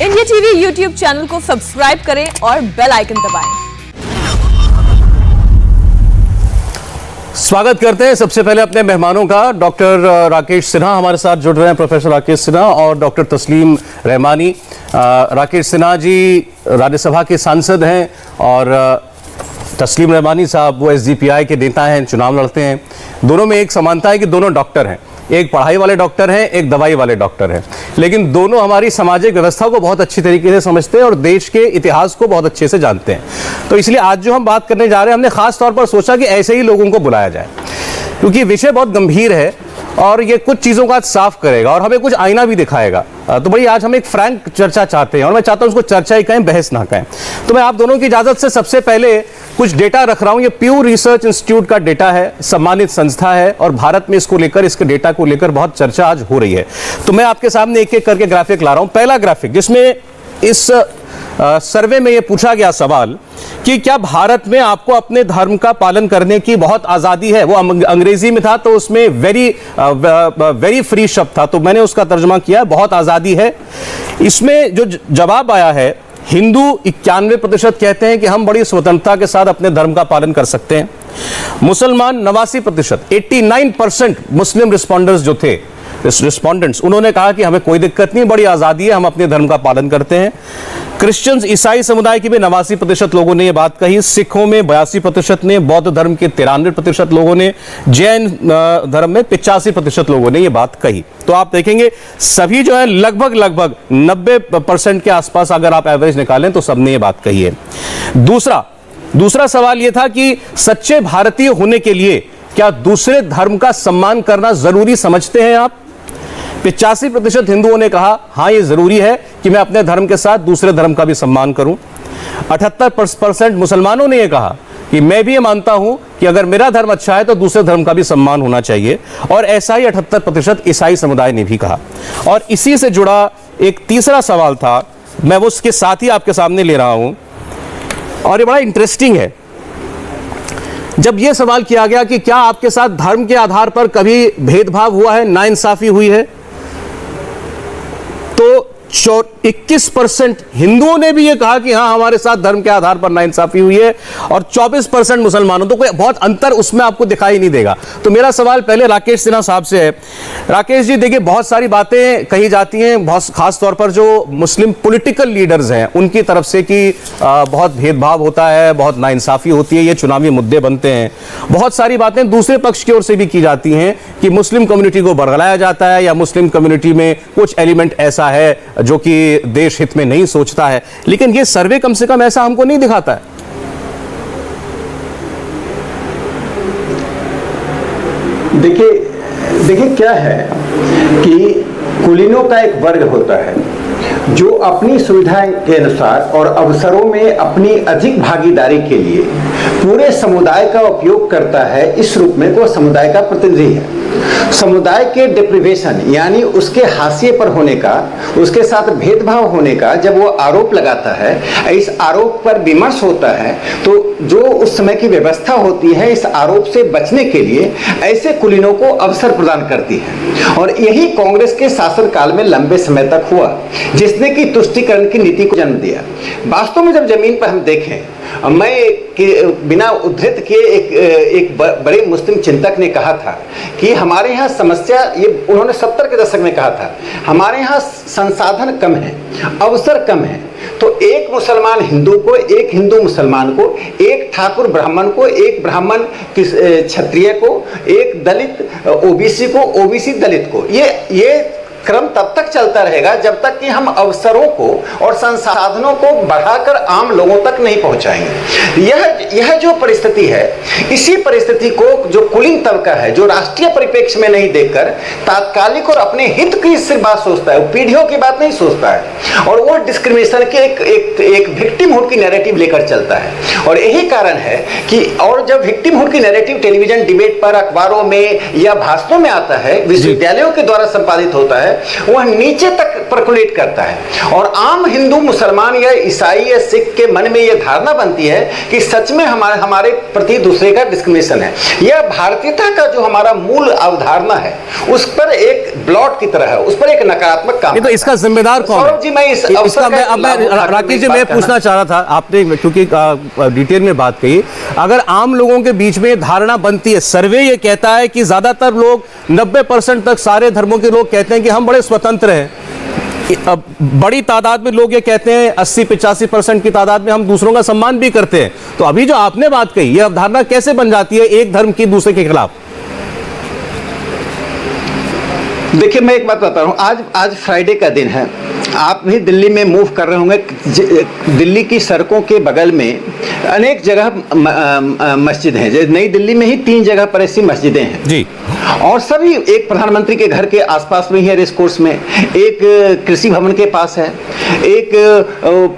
India TV YouTube channel को subscribe करें और बेल आइकन दबाएं। स्वागत करते हैं सबसे पहले अपने मेहमानों का। डॉक्टर राकेश सिन्हा हमारे साथ जुड़ रहे हैं, प्रोफेसर राकेश सिन्हा और डॉक्टर तस्लीम रहमानी। राकेश सिन्हा जी राज्यसभा के सांसद हैं और तस्लीम रहमानी साहब वो एसडीपीआई के नेता हैं, चुनाव लड़ते हैं। दोनों में एक समानता है कि दोनों डॉक्टर हैं, एक पढ़ाई वाले डॉक्टर हैं, एक दवाई वाले डॉक्टर हैं, लेकिन दोनों हमारी सामाजिक व्यवस्था को बहुत अच्छी तरीके से समझते हैं और देश के इतिहास को बहुत अच्छे से जानते हैं। तो इसलिए आज जो हम बात करने जा रहे हैं, हमने खास तौर पर सोचा कि ऐसे ही लोगों को बुलाया जाए, क्योंकि विषय बहुत गंभीर है और ये कुछ चीज़ों का साफ करेगा और हमें कुछ आईना भी दिखाएगा। तो भाई आज हम एक फ्रैंक चर्चा चाहते हैं और मैं चाहता हूं उसको चर्चा ही कहें, बहस ना कहें। तो मैं आप दोनों की इजाज़त से सबसे पहले कुछ डेटा रख रहा हूं। ये प्यू रिसर्च इंस्टीट्यूट का डेटा है, सम्मानित संस्था है और भारत में इसको लेकर, इसके डेटा को लेकर बहुत चर्चा आज हो रही है। तो मैं आपके सामने एक एक करके ग्राफिक ला रहा हूं। पहला ग्राफिक जिसमें इस सर्वे में ये पूछा गया सवाल कि क्या भारत में आपको अपने धर्म का पालन करने की बहुत आज़ादी है। वो अंग्रेजी में था तो उसमें वेरी फ्री शब्द था, तो मैंने उसका तर्जुमा किया बहुत आज़ादी है। इसमें जो जवाब आया है, हिंदू 91% कहते हैं कि हम बड़ी स्वतंत्रता के साथ अपने धर्म का पालन कर सकते हैं। मुसलमान 89%, 89% मुस्लिम रिस्पॉन्डर्स जो थे, रिस्पॉन्डेंट्स, उन्होंने कहा कि हमें कोई दिक्कत नहीं, बड़ी आज़ादी है, हम अपने धर्म का पालन करते हैं। क्रिश्चियंस, ईसाई समुदाय के भी 89% लोगों ने यह बात कही, सिखों में 82% ने, बौद्ध धर्म के 93% लोगों ने, जैन धर्म में 85% लोगों ने यह बात कही। तो आप देखेंगे सभी जो है लगभग 90% के आसपास अगर आप एवरेज निकालें तो सबने ये बात कही है। दूसरा सवाल यह था कि सच्चे भारतीय होने के लिए क्या दूसरे धर्म का सम्मान करना जरूरी समझते हैं आप। 85% हिंदुओं ने कहा हां ये जरूरी है कि मैं अपने धर्म के साथ दूसरे धर्म का भी सम्मान करूं। 78% मुसलमानों ने यह कहा कि मैं भी ये मानता हूं कि अगर मेरा धर्म अच्छा है तो दूसरे धर्म का भी सम्मान होना चाहिए। और ऐसा ही 78% ईसाई समुदाय ने भी कहा। और इसी से जुड़ा एक तीसरा सवाल था, मैं वो उसके साथ ही आपके सामने ले रहा हूं और ये बड़ा इंटरेस्टिंग है। जब यह सवाल किया गया कि क्या आपके साथ धर्म के आधार पर कभी भेदभाव हुआ है, नाइंसाफी हुई है, तो 21% हिंदुओं ने भी यह कहा कि हां हमारे साथ धर्म के आधार पर नाइंसाफी हुई है और 24% मुसलमानों। तो कोई बहुत अंतर उसमें आपको दिखाई नहीं देगा। तो मेरा सवाल पहले राकेश सिन्हा साहब से है। राकेश जी देखिए, बहुत सारी बातें कही जाती हैं, बहुत खास तौर पर जो मुस्लिम पॉलिटिकल लीडर्स हैं उनकी तरफ से कि बहुत भेदभाव होता है, बहुत नाइंसाफी होती है, ये चुनावी मुद्दे बनते हैं। बहुत सारी बातें दूसरे पक्ष की ओर से भी की जाती हैं कि मुस्लिम कम्युनिटी को बरगलाया जाता है या मुस्लिम कम्युनिटी में कुछ एलिमेंट ऐसा है जो कि देश हित में नहीं सोचता है। लेकिन ये सर्वे कम से कम ऐसा हमको नहीं दिखाता है। देखिए क्या है कि कुलीनों का एक वर्ग होता है जो अपनी सुविधा के अनुसार और अवसरों में अपनी अधिक भागीदारी के लिए पूरे समुदाय का उपयोग करता है, इस रूप में वो समुदाय का प्रतिनिधि है। समुदाय के डिप्रिवेशन यानी उसके हाशिए पर होने का, उसके साथ भेदभाव होने का जब वो आरोप लगाता है, इस आरोप पर विमर्श होता है, तो जो उस समय की व्यवस्था होती है इस आरोप से बचने के लिए ऐसे कुलीनों को अवसर प्रदान करती है। और यही कांग्रेस के शासनकाल में लंबे समय तक हुआ, जिसने कि तुष्टीकरण की नीति को जन्म दिया। वास्तव में जब जमीन पर हम देखें, मैं बिना उद्धृत किए एक बड़े मुस्लिम चिंतक ने कहा था कि हमारे यहाँ समस्या, ये उन्होंने 70 के दशक में कहा था, हमारे यहाँ संसाधन कम है, अवसर कम है। तो एक मुसलमान हिंदू को, एक हिंदू मुसलमान को, एक ठाकुर ब्राह्मण को, एक ब्राह्मण क्षत्रिय को, एक दलित ओबीसी को, ओबीसी दलित को, ये क्रम तब तक चलता रहेगा जब तक कि हम अवसरों को और संसाधनों को बढ़ाकर आम लोगों तक नहीं पहुंचाएंगे। यह जो परिस्थिति है, इसी परिस्थिति को जो कुलीन तबका है, जो राष्ट्रीय परिप्रेक्ष्य में नहीं देखकर तात्कालिक और अपने हित की सिर्फ बात सोचता है, वो पीढ़ियों की बात नहीं सोचता है और वो डिस्क्रिमिनेशन के एक विक्टिमहुड की नैरेटिव लेकर चलता है। और यही कारण है कि और जब विक्टिमहुड की नैरेटिव टेलीविजन डिबेट पर, अखबारों में या भाषणों में आता है, विश्वविद्यालयों के द्वारा संपादित होता है, वह नीचे तक परकुलेट करता है और आम हिंदू, मुसलमान या ईसाई या सिख के मन में यह धारणा बनती है कि सच में हमारे प्रति दूसरे का डिस्क्रिमिनेशन है। यह भारतीयता का जो हमारा मूल अवधारणा है उस पर एक ब्लॉट की तरह है, उस पर एक नकारात्मक काम। तो इसका जिम्मेदार कौन है? जी, मैं इस राकेश जी, मैं पूछना चाह रहा था, आपने क्योंकि डिटेल में बात कही, अगर आम लोगों के बीच में धारणा बनती है, सर्वे ये कहता है कि ज्यादातर लोग 90% तक सारे धर्मों के लोग कहते हैं कि हम बड़े स्वतंत्र हैं, अब बड़ी तादाद में लोग ये कहते हैं 80-85% की तादाद में हम दूसरों का सम्मान भी करते हैं। तो अभी जो आपने बात कही, ये अवधारणा कैसे बन जाती है एक धर्म की दूसरे के खिलाफ? देखिए, मैं एक बात बता रहा हूँ, आज फ्राइडे का दिन है, आप भी दिल्ली में मूव कर रहे होंगे, दिल्ली की सड़कों के बगल में अनेक जगह मस्जिद हैं। जैसे नई दिल्ली में ही 3 जगह पर ऐसी मस्जिदें हैं जी, और सभी एक प्रधानमंत्री के घर के आसपास में ही है, रेस कोर्स में, एक कृषि भवन के पास है, एक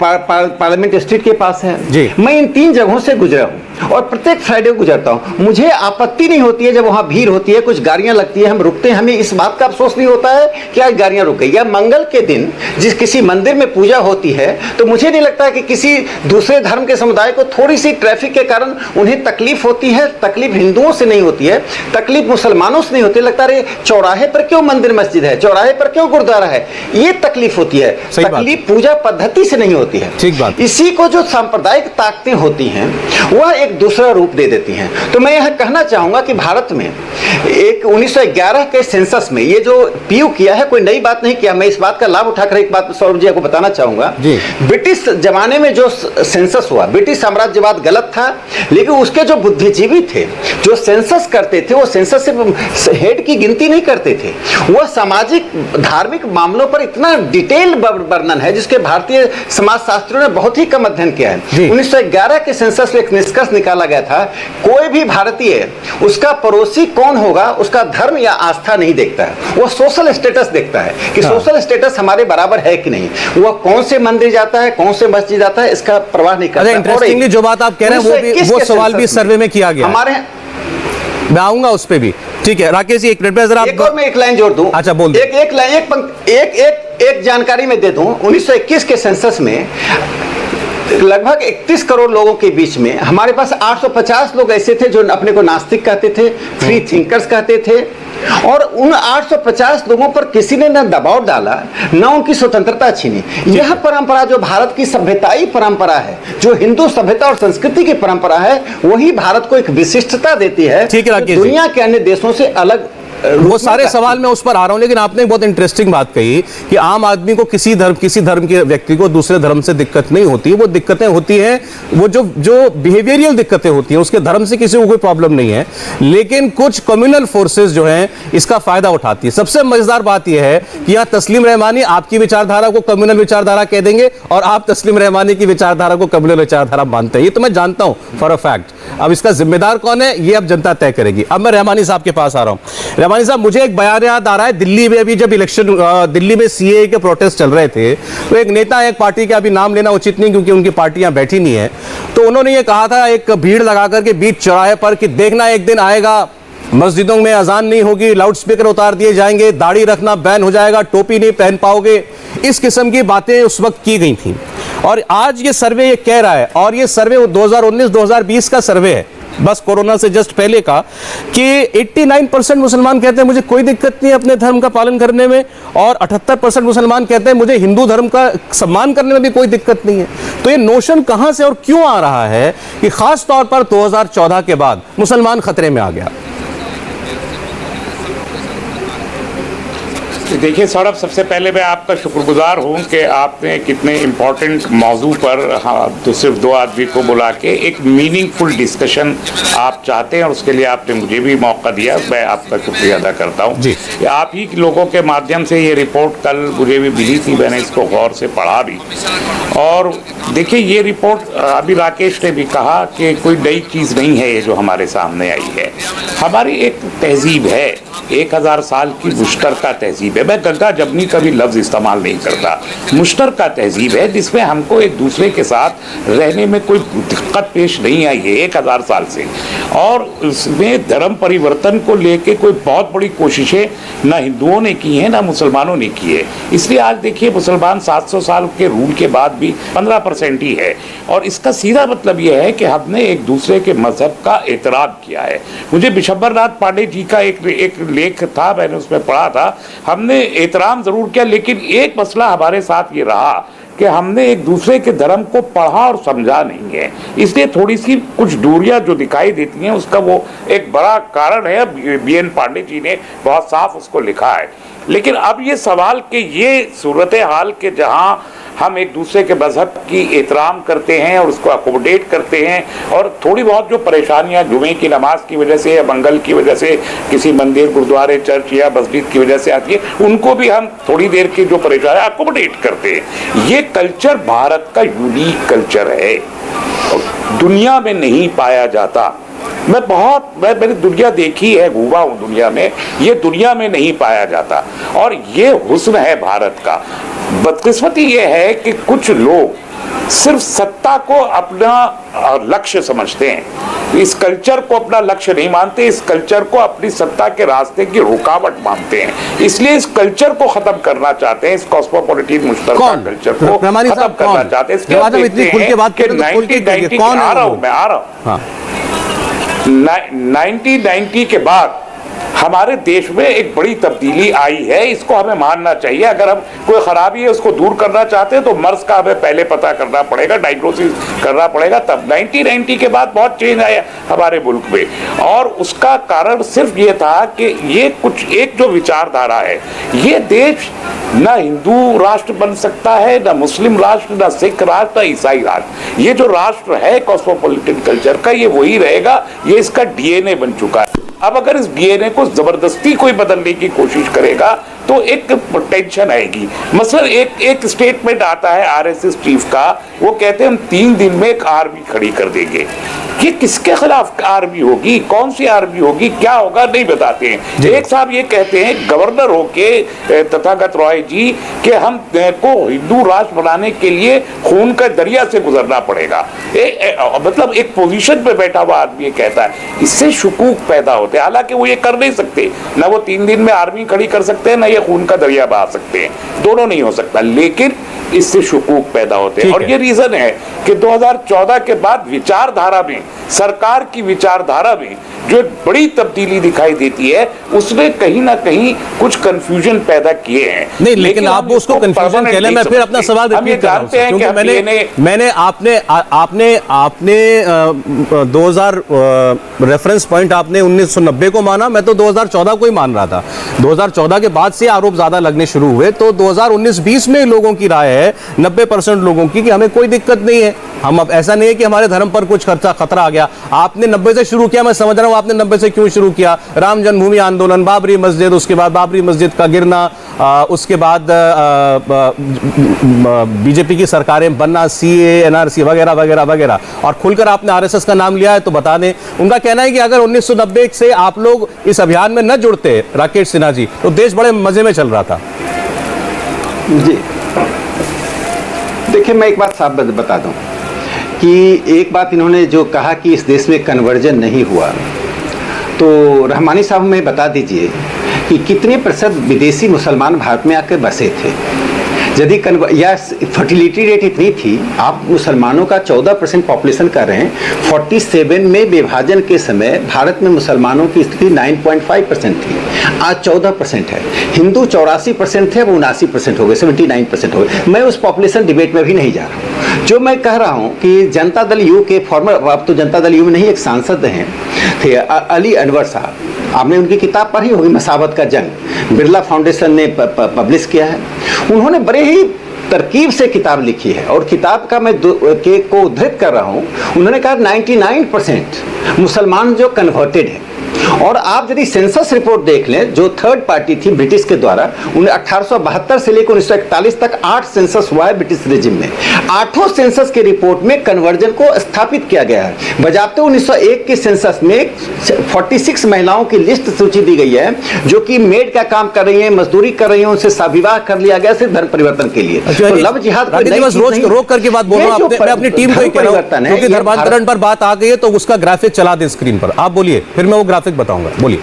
पार्लियामेंट स्ट्रीट के पास है जी। मैं इन 3 जगहों से गुजरा हूँ और प्रत्येक फ्राइडे गुजरता हूँ। मुझे आपत्ति नहीं होती है जब वहाँ भीड़ होती है, कुछ गाड़ियाँ लगती है, हम रुकते हैं, हमें इस बात का अफसोस नहीं होता है कि आज गाड़ियाँ रुक गई। या मंगल के दिन जिस किसी मंदिर में पूजा होती है तो मुझे नहीं लगता है कि किसी दूसरे धर्म के समुदाय को थोड़ी सी ट्रैफिक के कारण उन्हें तकलीफ होती है। तकलीफ हिंदुओं से नहीं होती है, तकलीफ मुसलमानों से नहीं होती। लगता है चौराहे पर क्यों मंदिर मस्जिद है, चौराहे पर क्यों गुरुद्वारा है, ये तकलीफ होती है। तकलीफ पूजा पद्धति से नहीं होती है। ठीक बात। इसी को जो सांप्रदायिक ताकतें होती हैं वह एक दूसरा रूप दे देती हैं। तो मैं यह कहना चाहूंगा कि भारत में एक 1911 के सेंसस में ये जो पीयू किया है, कोई नई बात नहीं किया। मैं इस बात का लाभ उठाकर एक बात सौरभ जी आपको बताना चाहूंगा। ब्रिटिश जमाने में जो सेंसस हुआ, ब्रिटिश साम्राज्यवाद गलत था, लेकिन उसके जो बुद्धिजीवी थे जो सेंसस करते थे, वो सेंसस से हेड की गिनती नहीं करते थे, वह सामाजिक धार्मिक मामलों पर इतना डिटेल वर्णन है जिसके भारतीय समाजशास्त्रियों ने बहुत ही कम अध्ययन किया है। 1911 के सेंसस में एक निष्कर्ष निकाला गया था, कोई भी भारतीय उसका पड़ोसी कौन होगा उसका धर्म या आस्था नहीं देखता है, वो सोशल स्टेटस देखता है कि सोशल स्टेटस हमारे बराबर है कि नहीं। वह कौन से मंदिर जाता है, कौन से मस्जिद जाता है, इसका परवाह नहीं करता। इंटरेस्टिंगली जो बात आप कह रहे हैं वो सवाल भी सर्वे में किया गया हमारे, मैं आऊंगा उस पे भी। ठीक है राकेश जी, एक मिनट में जरा एक और मैं एक लाइन जोड़ दूं। अच्छा बोल। एक जानकारी में दे दूं, 1921 के सेंसस में लगभग 31 करोड़ लोगों के बीच में हमारे पास 850 लोग ऐसे थे जो अपने को नास्तिक कहते थे, फ्री थिंकर्स कहते थे, और उन 850 लोगों पर किसी ने न दबाव डाला न उनकी स्वतंत्रता छीनी। यह परंपरा जो भारत की सभ्यताई परंपरा है, जो हिंदू सभ्यता और संस्कृति की परंपरा है, वही भारत को एक विशिष्टता देती है, दुनिया के अन्य देशों से अलग। वो सारे सवाल मैं उस पर आ रहा हूं, लेकिन आपने बहुत इंटरेस्टिंग बात कही कि आम आदमी को किसी धर्म के व्यक्ति को दूसरे धर्म से दिक्कत नहीं होती। वो दिक्कतें होती हैं, वो जो बिहेवियरियल दिक्कतें होती हैं, उसके धर्म से किसी को कोई प्रॉब्लम नहीं है, लेकिन कुछ कम्युनल फोर्सेस जो हैं इसका फायदा उठाती है। सबसे मजेदार बात यह है कि यहाँ तस्लीम रहमानी आपकी विचारधारा को कम्युनल विचारधारा कह देंगे और आप तस्लीम रहमानी की विचारधारा को कम्युनल विचारधारा मानते हैं। ये तो मैं जानता हूं फॉर अ फैक्ट। अब इसका जिम्मेदार कौन है ये अब जनता तय करेगी। अब मैं रहमानी साहब के पास आ रहा हूं। रहमानी साहब, मुझे एक बयान याद आ रहा है, दिल्ली में अभी जब इलेक्शन, दिल्ली में सीए के प्रोटेस्ट चल रहे थे, तो एक नेता, एक पार्टी का अभी नाम लेना उचित नहीं क्योंकि उनकी पार्टियां बैठी नहीं है, तो उन्होंने ये कहा था एक भीड़ लगा करके बीच चौराहे पर कि देखना एक दिन आएगा मस्जिदों में अजान नहीं होगी, लाउड स्पीकर उतार दिए जाएंगे, दाढ़ी रखना बैन हो जाएगा, टोपी नहीं पहन पाओगे। इस किस्म की बातें उस वक्त की गई थी और आज ये सर्वे ये कह रहा है, और ये सर्वे 2019-2020 का सर्वे है, बस कोरोना से जस्ट पहले का, कि 89% मुसलमान कहते हैं मुझे कोई दिक्कत नहीं है अपने धर्म का पालन करने में, और 78% मुसलमान कहते हैं मुझे हिंदू धर्म का सम्मान करने में भी कोई दिक्कत नहीं है। तो ये नोशन कहां से और क्यों आ रहा है कि खास तौर पर 2014 के बाद मुसलमान खतरे में आ गया? देखिए सौरभ, सबसे पहले मैं आपका शुक्रगुजार हूँ कि आपने कितने इम्पोर्टेंट मौजू पर तो सिर्फ 2 आदमी को बुला के एक मीनिंगफुल डिस्कशन आप चाहते हैं और उसके लिए आपने मुझे भी मौका दिया, मैं आपका शुक्रिया अदा करता हूँ। आप ही लोगों के माध्यम से ये रिपोर्ट कल मुझे भी मिली थी, मैंने इसको गौर से पढ़ा भी। और देखिए ये रिपोर्ट अभी राकेश ने भी कहा कि कोई नई चीज़ नहीं है ये जो हमारे सामने आई है। हमारी एक तहजीब है, 1000 साल की मुश्तरका तहजीब है, है। मैं गंगा जमनी का भी लफ्ज़ इस्तेमाल नहीं करता। मुश्तरका तहजीब है जिसमें हमको एक दूसरे के साथ रहने में कोई दिक्कत पेश नहीं आई है 1000 साल से, और उसमें धर्म परिवर्तन को लेके कोई बहुत बड़ी कोशिशें ना हिंदुओं ने की हैं ना मुसलमानों ने की है। इसलिए आज देखिए मुसलमान 700 साल के रूल के बाद भी 15% ही है, और इसका सीधा मतलब यह है कि हमने एक दूसरे के मजहब का एहतराम किया है। मुझे बिशंबरनाथ पांडे जी का एक लेख था, मैंने उसमें पढ़ा था, हमने एहतराम जरूर किया, लेकिन एक मसला हमारे साथ ये रहा कि हमने एक दूसरे के धर्म को पढ़ा और समझा नहीं है। इसलिए थोड़ी सी कुछ दूरियां जो दिखाई देती हैं उसका वो एक बड़ा कारण है। BN पांडे जी ने बहुत साफ उसको लिखा है। लेकिन अब ये सवाल कि ये सूरत हाल के जहां हम एक दूसरे के मजहब की एहतराम करते हैं और उसको अकोमोडेट करते हैं, और थोड़ी बहुत जो परेशानियां जुमे की नमाज की वजह से या मंगल की वजह से किसी मंदिर गुरुद्वारे चर्च या मस्जिद की वजह से आती है, उनको भी हम थोड़ी देर की जो परेशानी अकोमोडेट करते हैं। ये कल्चर भारत का यूनिक कल्चर है, दुनिया में नहीं पाया जाता। मैंने दुनिया देखी है, घूमा हूँ दुनिया में, ये दुनिया में नहीं पाया जाता, और ये हुस्न है भारत का। बदकिस्मती ये है कि कुछ लोग सिर्फ सत्ता को अपना लक्ष्य समझते हैं, इस कल्चर को अपना लक्ष्य नहीं मानते, इस कल्चर को अपनी सत्ता के रास्ते की रुकावट मानते हैं। इसलिए इस कल्चर को खत्म करना चाहते हैं, इस कॉस्मोपॉलिटन मुश्तरका कल्चर को खत्म करना चाहते हैं। 1990 के बाद हमारे देश में एक बड़ी तब्दीली आई है, इसको हमें मानना चाहिए। अगर हम कोई खराबी है उसको दूर करना चाहते हैं तो मर्ज का हमें पहले पता करना पड़ेगा, डायग्नोसिस करना पड़ेगा। तब 1990 के बाद बहुत चेंज आया हमारे मुल्क में, और उसका कारण सिर्फ ये था कि ये कुछ एक जो विचारधारा है, ये देश ना हिंदू राष्ट्र बन सकता है, ना मुस्लिम राष्ट्र, ना सिख राष्ट्र, ना ईसाई राष्ट्र। ये जो राष्ट्र है कॉस्मोपॉलिटन कल्चर का, ये वही रहेगा, ये इसका DNA बन चुका है। अब अगर इस DNA को जबरदस्ती कोई बदलने की कोशिश करेगा तो एक टेंशन आएगी। मसलन एक स्टेटमेंट आता है RSS चीफ का, वो कहते हैं हम 3 दिन में एक आर्मी खड़ी कर देंगे। ये किसके खिलाफ आर्मी होगी, कौन सी आर्मी होगी, क्या होगा, नहीं बताते हैं। एक साहब ये कहते हैं गवर्नर होके तथागत रॉय जी कि हम को हिंदू राष्ट्र बनाने के लिए खून का दरिया से गुजरना पड़ेगा। मतलब एक पोजीशन पे बैठा हुआ आदमी ये कहता है, इससे शुकूक पैदा होते हैं। हालांकि वो ये कर नहीं सकते, ना वो 3 दिन में आर्मी खड़ी कर सकते हैं, ना ये खून का दरिया बहा सकते हैं, दोनों नहीं हो सकता, लेकिन इससे शुकूक पैदा होते हैं। और ये रीजन है कि 2014 के बाद विचारधारा में, सरकार की विचारधारा में जो एक बड़ी तब्दीली दिखाई देती है, उसने कहीं ना कहीं कुछ कंफ्यूजन पैदा किए हैं। नहीं, लेकिन आप उसको कंफ्यूजन कह लें, मैं फिर अपना सवाल रिपीट कर रहा हूं, क्योंकि मैंने आपने 2000 रेफरेंस पॉइंट आपने 1990 को माना, मैं तो 2014 को ही मान रहा था। 2014 के बाद से आरोप ज्यादा लगने शुरू हुए, तो 2019-20 में लोगों की राय है, 90% लोगों की, कि हमें कोई दिक्कत नहीं है। हम अब ऐसा नहीं है कि हमारे धर्म पर कुछ खतरा आ गया। आपने 90 से शुरू किया, मैं समझ रहा हूं आपने 90 से क्यों शुरू किया। राम जन्मभूमि आंदोलन, बाबरी मस्जिद, उसके बाद बाबरी मस्जिद का गिरना, उसके बाद बीजेपी की सरकारें बनना, CAA, NRC वगैरह वगैरह वगैरह, और खुलकर आपने RSS का नाम लिया है तो बता दें। उनका कहना है कि अगर 1990 से आप लोग इस अभियान में न जुड़ते राकेश सिन्हा जी, तो देश बड़े मजे में चल रहा था। जी देखिए, मैं एक बात साफ बता दूं कि एक बात इन्होंने जो कहा कि इस देश में कन्वर्जन नहीं हुआ, तो रहमानी साहब हमें बता दीजिए कि कितने प्रतिशत विदेशी मुसलमान भारत में आकर बसे थे। यदि या फर्टिलिटी रेट इतनी थी, आप मुसलमानों का 14% पॉपुलेशन कर रहे हैं। 47 में विभाजन के समय भारत में मुसलमानों की स्थिति 9.5% थी, आज 14% है। हिंदू 84% थे, वो 79% हो गए, 79% हो गए। मैं उस पॉपुलेशन डिबेट में भी नहीं जा रहा हूँ। जो मैं कह रहा हूँ कि जनता दल यू के फॉर्मर, अब तो जनता दल यू में नहीं, एक सांसद हैं थे अली अनवर साहब, आपने उनकी किताब पढ़ी होगी, मसावत का जंग, बिरला फाउंडेशन ने पब्लिश किया है। उन्होंने बड़े ही तरकीब से किताब लिखी है, और किताब का मैं को उद्धृत कर रहा हूँ। उन्होंने कहा 99% मुसलमान जो कन्वर्टेड है, और आप यदि सेंसस रिपोर्ट देख लें, जो थर्ड पार्टी थी ब्रिटिश के द्वारा, उन्हें 1872 से लेकर 1941 तक 8 सेंसस हुआ है ब्रिटिश रेजिम में। 8 सेंसस की रिपोर्ट में कन्वर्जन को स्थापित किया गया है। बजाते 1901 के सेंसस में 46 महिलाओं की लिस्ट सूची दी गई है जो कि मेड का काम कर रही हैं, मजदूरी कर रही हैं, उनसे विवाह कर लिया गया सिर्फ धर्म परिवर्तन के लिए। तो लव जिहाद रोक करके बात बोल रहा हूं, मैं अपनी टीम को ही कह रहा हूं, क्योंकि धर्मांतरण पर बात आ गई है तो उसका ग्राफिक चला दे स्क्रीन पर। आप बोलिए, फिर मैं वो ग्राफिक बताऊंगा। बोलिए।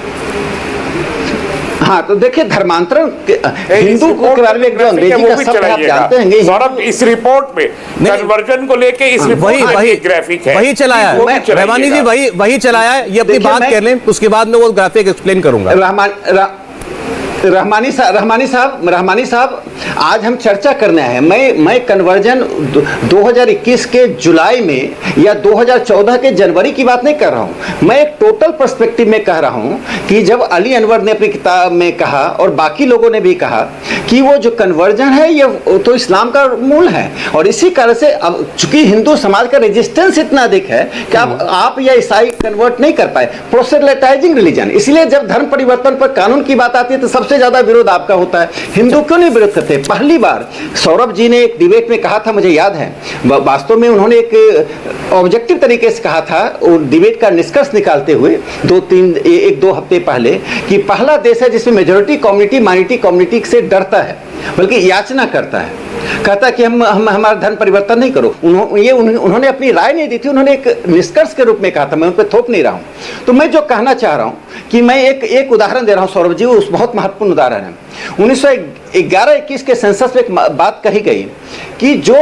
हाँ, तो देखिए धर्मांतरण हिंदू के बारे में एक अंग्रेजी का शब्द आप जानते हैं सौरभ, इस रिपोर्ट में कन्वर्जन को लेके इस वही ग्राफिक है, वही चलाया है रहमानी जी, वही चलाया है। ये अपनी बात कर लें, उसके बाद में वो ग्राफिक एक्सप्लेन करूंगा। रहमानी साहब, आज हम चर्चा करने हैं। मैं कन्वर्जन 2021 के जुलाई में या 2014 के जनवरी की बात नहीं कर रहा हूं। मैं एक टोटल पर्सपेक्टिव में कह रहा हूं कि जब अली अनवर ने अपनी किताब में कहा और बाकी लोगों ने भी कहा कि वो जो कन्वर्जन है ये तो इस्लाम का मूल है, और इसी कारण से अब चूंकि हिंदू समाज का रेजिस्टेंस इतना अधिक है कि आप या ईसाई कन्वर्ट नहीं कर पाए, प्रोसेलेटाइजिंग रिलीजन। इसलिए जब धर्म परिवर्तन पर कानून की बात आती है तो सबसे ज्यादा विरोध आपका होता है। हिंदू क्यों नहीं विरोध करते? पहली बार सौरभ जी ने एक डिबेट में कहा था, मुझे याद है, वास्तव में उन्होंने एक ऑब्जेक्टिव तरीके से कहा था, और डिबेट का निष्कर्ष निकालते हुए 1-2 हफ्ते पहले, कि पहला देश है जिसमें मेजॉरिटी कम्युनिटी माइनॉरिटी कम्युनिटी से डरता है, बल्कि याचना करता है, कहता कि हम हमारा धर्म परिवर्तन नहीं करो। उन्होंने अपनी राय नहीं दी थी, उन्होंने एक निष्कर्ष के रूप में कहा था, मैं उन पर थोप नहीं रहा हूं। तो मैं जो कहना चाह रहा हूं कि मैं एक उदाहरण दे रहा हूं सौरभ जी, उस बहुत महत्वपूर्ण उदाहरण है। 1911-21 के सेंसस में एक बात कही गई कि जो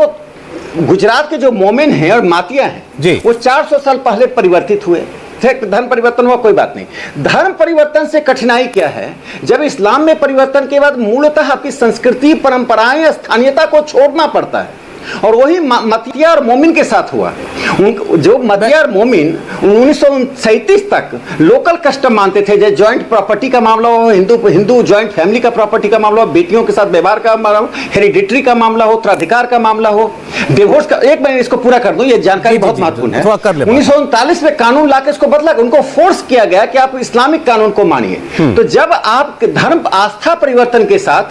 गुजरात के जो मोमिन हैं और मातिया हैं वो 400 साल पहले परिवर्तित हुए। धर्म परिवर्तन हुआ, कोई बात नहीं। धर्म परिवर्तन से कठिनाई क्या है? जब इस्लाम में परिवर्तन के बाद मूलतः आपकी संस्कृति, परंपराएं, स्थानीयता को छोड़ना पड़ता है, और वही मतिया और मोमिन के साथ हुआ। जो मतिया और मोमिन 1937 तक लोकल कस्टम मानते थे, जैसे जॉइंट प्रॉपर्टी का मामला हो, हिंदू जॉइंट फैमिली का प्रॉपर्टी का मामला हो, बेटियों के साथ व्यवहार का मामला हो, हेरिडिटरी का मामला हो, उत्तराधिकार का मामला हो, डिवोर्स का। एक मैं इसको पूरा कर दूं, ये जानकारी बहुत महत्वपूर्ण है। 1939 में कानून लाकर इसको बदला, उनको फोर्स किया गया कि आप इस्लामिक कानून को मानिए। तो जब आप धर्म आस्था परिवर्तन के साथ